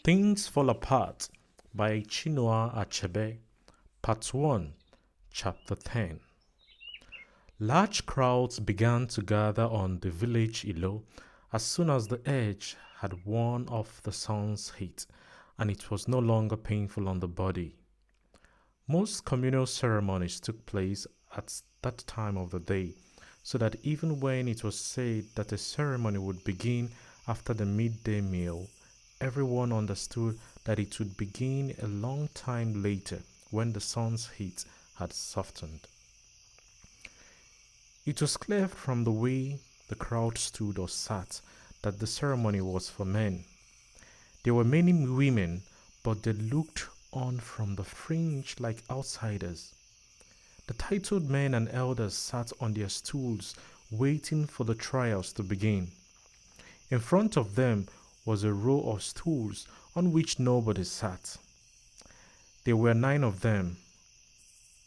Things Fall Apart by Chinua Achebe, Part 1, Chapter 10. Large crowds began to gather on the village Ilo as soon as the edge had worn off the sun's heat and it was no longer painful on the body. Most communal ceremonies took place at that time of the day, so that even when it was said that a ceremony would begin after the midday meal, everyone understood that it would begin a long time later when the sun's heat had softened. It was clear from the way the crowd stood or sat that the ceremony was for men. There were many women, but they looked on from the fringe like outsiders. The titled men and elders sat on their stools waiting for the trials to begin. In front of them was a row of stools on which nobody sat. There were 9 of them.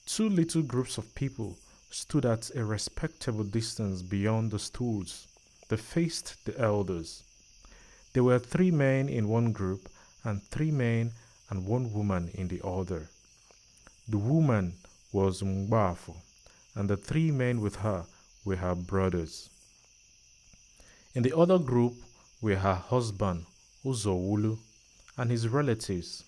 2 little groups of people stood at a respectable distance beyond the stools. They faced the elders. There were 3 men in one group and 3 men and 1 woman in the other. The woman was Mgbafo, and the 3 men with her were her brothers. In the other group were her husband, Uzowulu, and his relatives.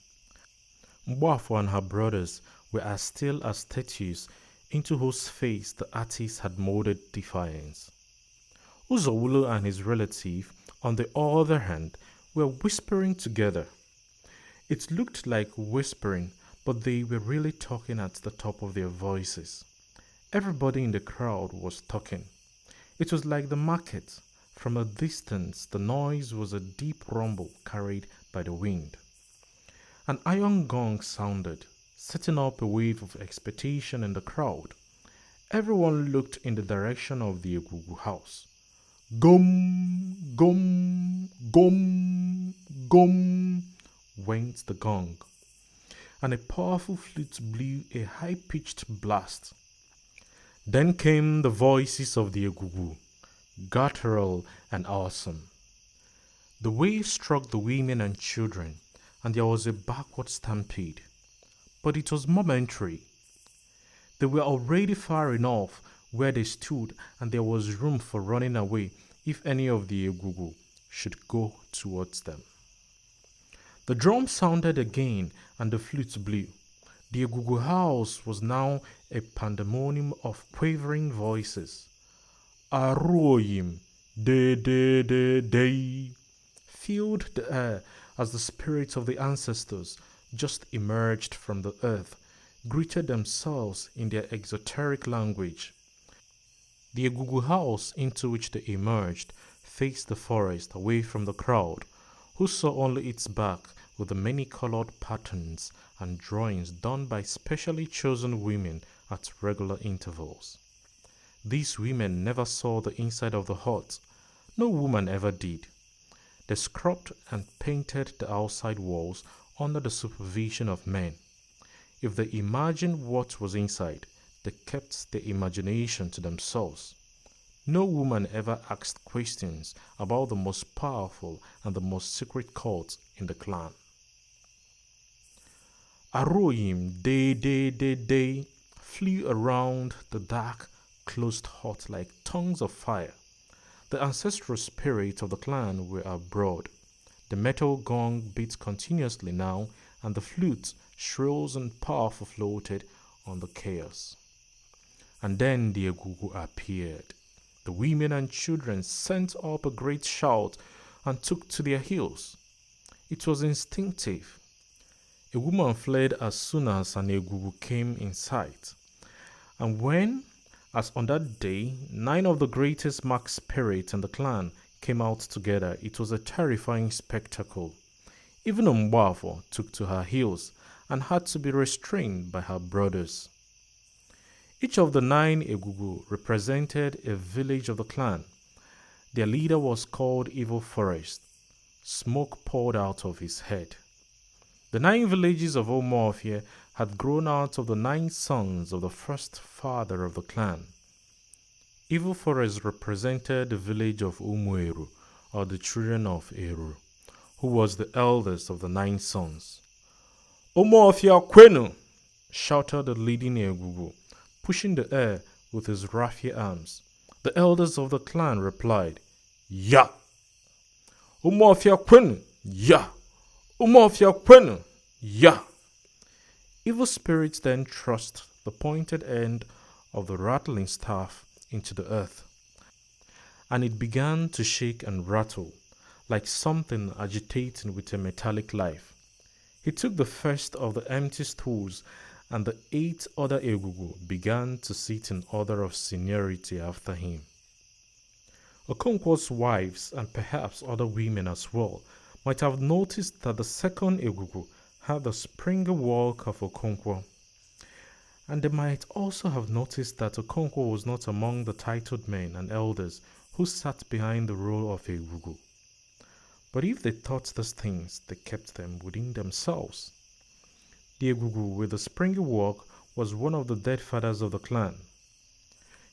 Mgbafo and her brothers were as still as statues into whose face the artist had molded defiance. Uzowulu and his relative, on the other hand, were whispering together. It looked like whispering, but they were really talking at the top of their voices. Everybody in the crowd was talking. It was like the market. From a distance, the noise was a deep rumble carried by the wind. An iron gong sounded, setting up a wave of expectation in the crowd. Everyone looked in the direction of the egwugwu house. Gum, gum, gum, gum, went the gong, and a powerful flute blew a high-pitched blast. Then came the voices of the egwugwu, guttural and awesome. The wave struck the women and children, and there was a backward stampede. But it was momentary. They were already far enough where they stood, and there was room for running away if any of the egwugwu should go towards them. The drum sounded again, and the flute blew. The egwugwu house was now a pandemonium of quavering voices. Aroyim, de, filled the air as the spirits of the ancestors, just emerged from the earth, greeted themselves in their exoteric language. The egwugwu house into which they emerged faced the forest away from the crowd, who saw only its back with the many-colored patterns and drawings done by specially chosen women at regular intervals. These women never saw the inside of the hut. No woman ever did. They scrubbed and painted the outside walls under the supervision of men. If they imagined what was inside, they kept their imagination to themselves. No woman ever asked questions about the most powerful and the most secret courts in the clan. Aroyim, de, flew around the dark, closed hut like tongues of fire. The ancestral spirits of the clan were abroad. The metal gong beat continuously now, and the flute, shrill and powerful, floated on the chaos. And then the egwugwu appeared. The women and children sent up a great shout and took to their heels. It was instinctive. A woman fled as soon as an egwugwu came in sight. And when, as on that day, 9 of the greatest marked spirits in the clan came out together, it was a terrifying spectacle. Even Mgbafo took to her heels and had to be restrained by her brothers. Each of the 9 egwugwu represented a village of the clan. Their leader was called Evil Forest. Smoke poured out of his head. The 9 villages of Omofia had grown out of the 9 sons of the first father of the clan. Evil Forest represented the village of Umueru, or the children of Eru, who was the eldest of the 9 sons. Omoofia Kwenu! Shouted the leading egwugwu, pushing the air with his raffia arms. The elders of the clan replied, Ya! Omoofia Kwenu! Ya! Omoofia Kwenu! Ya! Evil spirits then thrust the pointed end of the rattling staff into the earth, and it began to shake and rattle like something agitating with a metallic life. He took the first of the empty stools, and the 8 other egwugwu began to sit in order of seniority after him. Okonkwo's wives, and perhaps other women as well, might have noticed that the second egwugwu had the springy walk of Okonkwo, and they might also have noticed that Okonkwo was not among the titled men and elders who sat behind the role of egwugwu. But if they thought these things, they kept them within themselves. The egwugwu with the springy walk was one of the dead fathers of the clan.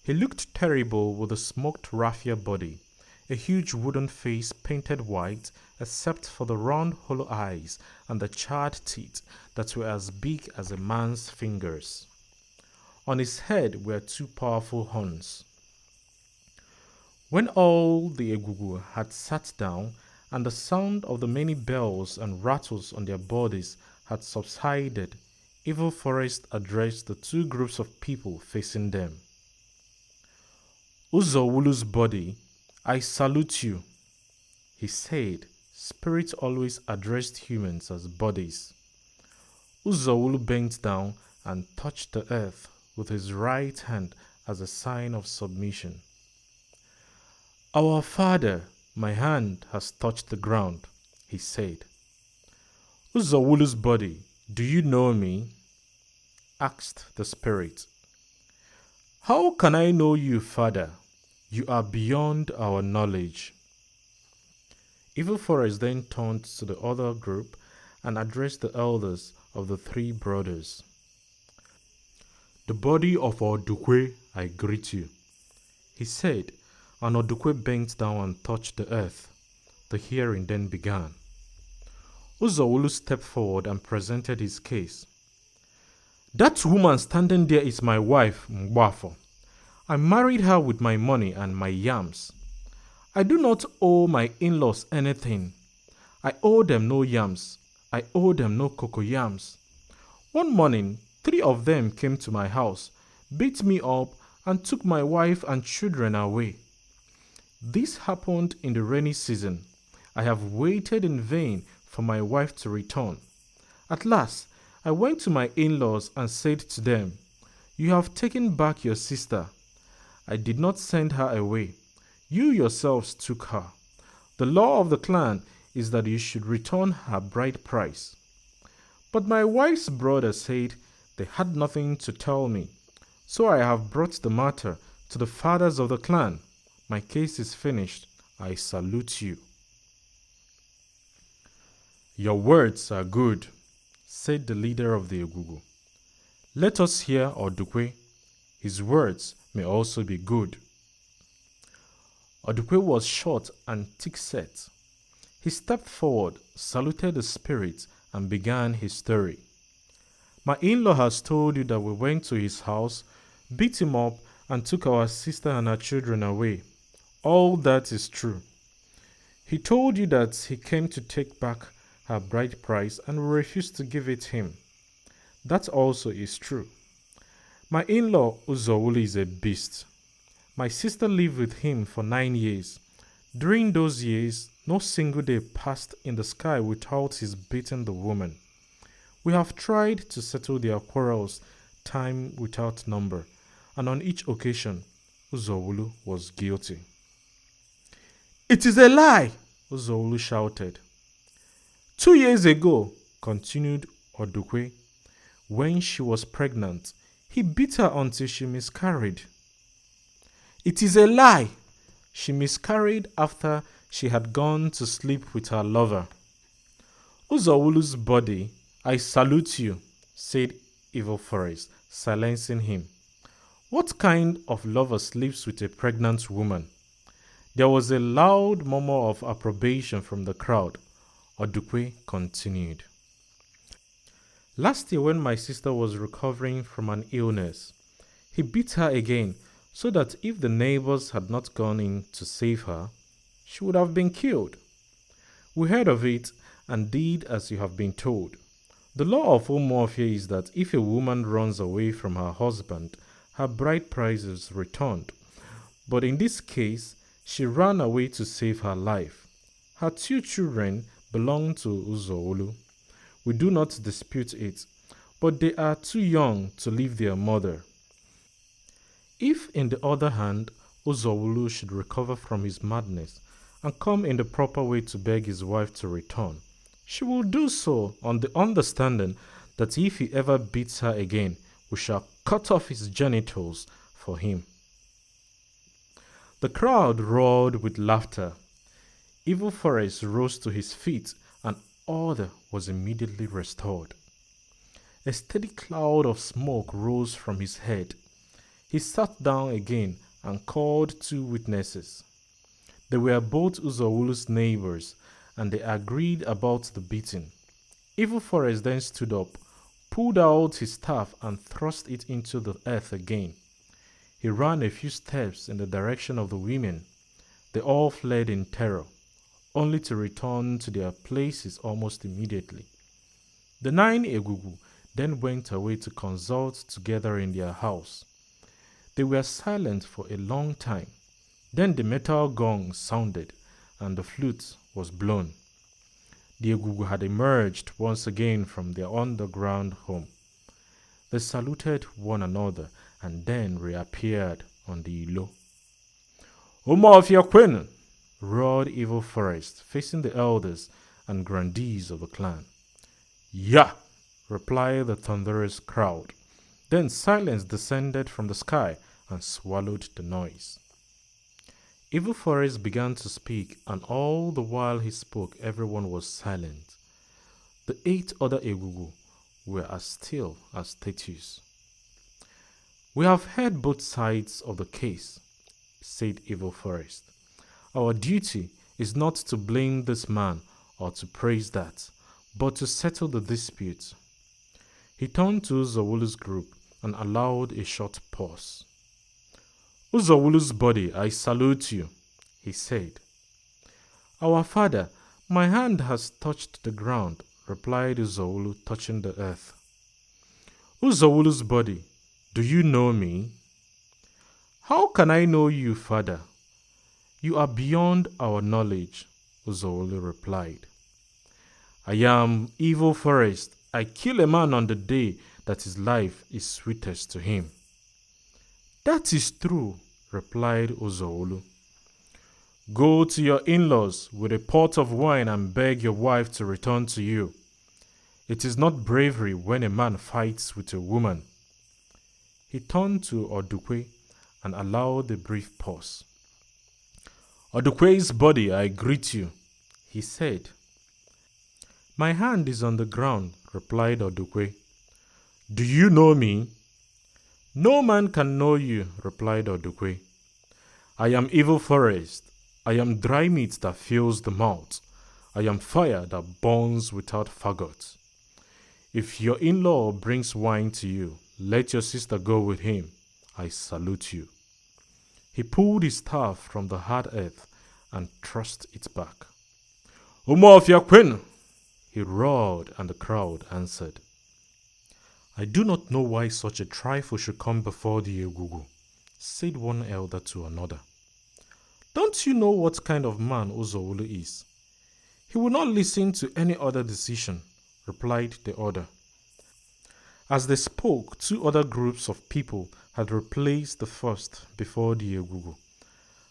He looked terrible with a smoked raffia body, a huge wooden face painted white except for the round hollow eyes and the charred teeth that were as big as a man's fingers. On his head were 2 powerful horns. When all the egwugwu had sat down, and the sound of the many bells and rattles on their bodies had subsided, Evil Forest addressed the 2 groups of people facing them. Uzowulu's body, I salute you, he said. Spirits always addressed humans as bodies. Uzowulu bent down and touched the earth with his right hand as a sign of submission. Our father, my hand has touched the ground, he said. Uzowulu's body, do you know me? Asked the spirit. How can I know you, father? You are beyond our knowledge. Evil Forest then turned to the other group and addressed the elders of the 3 brothers. The body of Odukwe, I greet you, he said, and Odukwe bent down and touched the earth. The hearing then began. Uzowulu stepped forward and presented his case. That woman standing there is my wife, Mgbafo. I married her with my money and my yams. I do not owe my in-laws anything. I owe them no yams. I owe them no cocoyams. One morning, 3 of them came to my house, beat me up, and took my wife and children away. This happened in the rainy season. I have waited in vain for my wife to return. At last, I went to my in-laws and said to them, You have taken back your sister. I did not send her away. You yourselves took her. The law of the clan is that you should return her bride price. But my wife's brother said they had nothing to tell me. So I have brought the matter to the fathers of the clan. My case is finished. I salute you. Your words are good, said the leader of the egwugwu. Let us hear Odukwe. His words may also be good. Odukwe was short and thick-set. He stepped forward, saluted the spirit, and began his story. My in-law has told you that we went to his house, beat him up, and took our sister and her children away. All that is true. He told you that he came to take back her bride price and we refused to give it him. That also is true. My in-law Uzowulu is a beast. My sister lived with him for 9 years. During those years, no single day passed in the sky without his beating the woman. We have tried to settle their quarrels time without number, and on each occasion, Uzowulu was guilty. It is a lie, Uzowulu shouted. 2 years ago, continued Odukwe, when she was pregnant, he beat her until she miscarried. It is a lie. She miscarried after she had gone to sleep with her lover. Uzowulu's body, I salute you, said Evil Forest, silencing him. What kind of lover sleeps with a pregnant woman? There was a loud murmur of approbation from the crowd. Odukwe continued. Last year when my sister was recovering from an illness, he beat her again so that if the neighbors had not gone in to save her, she would have been killed. We heard of it and did as you have been told. The law of Umuofia is that if a woman runs away from her husband, her bride price is returned. But in this case, she ran away to save her life. Her 2 children belong to Uzoulu. We do not dispute it, but they are too young to leave their mother. If, in the other hand, Uzoulu should recover from his madness and come in the proper way to beg his wife to return, she will do so on the understanding that if he ever beats her again, we shall cut off his genitals for him. The crowd roared with laughter. Evil Forest rose to his feet and order was immediately restored. A steady cloud of smoke rose from his head. He sat down again and called 2 witnesses. They were both Uzoulu's neighbors and they agreed about the beating. Evil Forest then stood up, pulled out his staff and thrust it into the earth again. He ran a few steps in the direction of the women. They all fled in terror, only to return to their places almost immediately. The 9 egwugwu then went away to consult together in their house. They were silent for a long time. Then the metal gong sounded and the flute was blown. The egwugwu had emerged once again from their underground home. They saluted one another and then reappeared on the Ilo. Umuofia Queen! Roared Evil Forest, facing the elders and grandees of the clan. Yeah! Replied the thunderous crowd. Then silence descended from the sky and swallowed the noise. Evil Forest began to speak, and all the while he spoke, everyone was silent. The 8 other egwugwu were as still as statues. We have heard both sides of the case, said Evil Forest. Our duty is not to blame this man or to praise that, but to settle the dispute. He turned to Uzowulu's group and allowed a short pause. Uzowulu's body, I salute you, he said. Our father, my hand has touched the ground, replied Uzowulu, touching the earth. Uzowulu's body, do you know me? How can I know you, father? You are beyond our knowledge, Uzowulu replied. I am Evil Forest. I kill a man on the day that his life is sweetest to him. That is true, replied Uzowulu. Go to your in-laws with a pot of wine and beg your wife to return to you. It is not bravery when a man fights with a woman. He turned to Odukwe and allowed a brief pause. Odukwe's body, I greet you, he said. My hand is on the ground, replied Odukwe. Do you know me? No man can know you, replied Odukwe. I am Evil Forest. I am dry meat that fills the mouth. I am fire that burns without fagot. If your in-law brings wine to you, let your sister go with him. I salute you. He pulled his staff from the hard earth and thrust it back. Umuofia Queen! He roared, and the crowd answered. I do not know why such a trifle should come before the egwugwu, said one elder to another. Don't you know what kind of man Uzowulu is? He will not listen to any other decision, replied the other. As they spoke, 2 other groups of people had replaced the first before the egwugwu,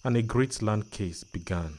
and a great land case began.